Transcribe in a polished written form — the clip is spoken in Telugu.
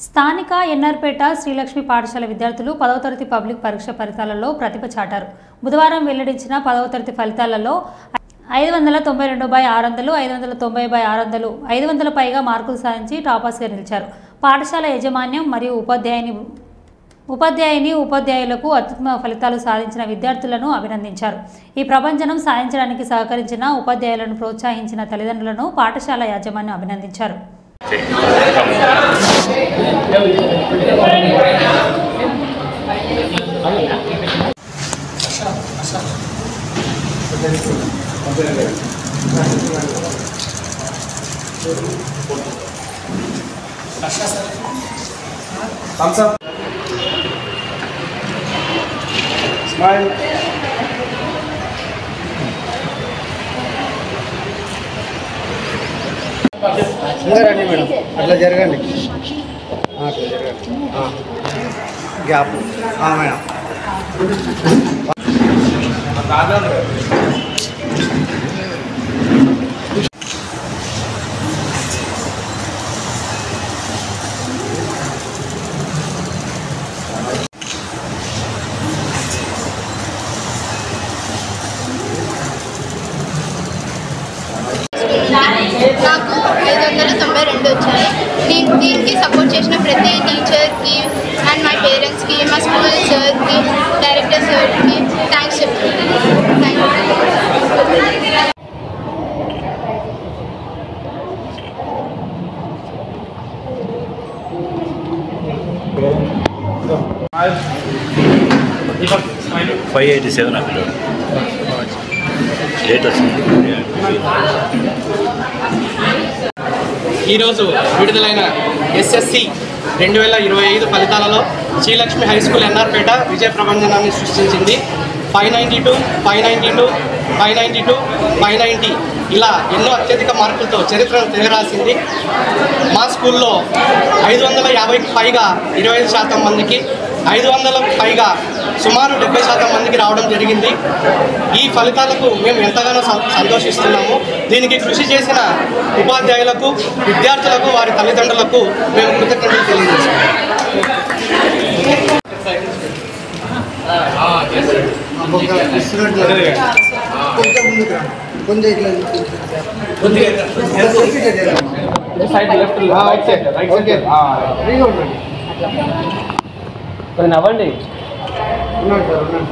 స్థానిక ఎన్ఆర్పేట శ్రీలక్ష్మి పాఠశాల విద్యార్థులు 10వ తరగతి పబ్లిక్ పరీక్ష ఫలితాలలో ప్రతిభ చాటారు. బుధవారం వెల్లడించిన 10వ తరగతి ఫలితాలలో 592/600, 590/600, 500 పైగా మార్కులు సాధించి టాపర్స్గా నిలిచారు. పాఠశాల యాజమాన్యం మరియు ఉపాధ్యాయులకు అత్యుత్తమ ఫలితాలు సాధించిన విద్యార్థులను అభినందించారు. ఈ ప్రభంజనం సాధించడానికి సహకరించిన ఉపాధ్యాయులను ప్రోత్సహించిన తల్లిదండ్రులను పాఠశాల యాజమాన్యం అభినందించారు. Thumbs up. Smile. రండి మేడం, అట్లా జరగండి, అట్లా జరగండి. Gap madam. నాకు 592 వచ్చాయి. దీనికి సపోర్ట్ చేసిన ప్రతి టీచర్కి అండ్ మై పేరెంట్స్కి, మా స్కూల్ సార్కి, డైరెక్టర్ సార్కి థ్యాంక్స్ చెప్తున్నాను. ఈరోజు విడుదలైన SSC 2025 ఫలితాలలో శ్రీలక్ష్మి హై స్కూల్ ఎన్ఆర్పేట విజయ ప్రభంజనాన్ని సృష్టించింది. 592, 592, 592, 590 ఇలా ఎన్నో అత్యధిక మార్కులతో చరిత్రను తిరగరాసింది. మా స్కూల్లో 550కి పైగా 25% మందికి, 500లకు పైగా సుమారు 70% మందికి రావడం జరిగింది. ఈ ఫలితాలకు మేము ఎంతగానో సంతోషిస్తున్నాము. దీనికి కృషి చేసిన ఉపాధ్యాయులకు, విద్యార్థులకు, వారి తల్లిదండ్రులకు మేము కృతజ్ఞతలు తెలియజేస్తాము. నవ్వండి. ఉన్నాడు సార్, ఉన్నాడు.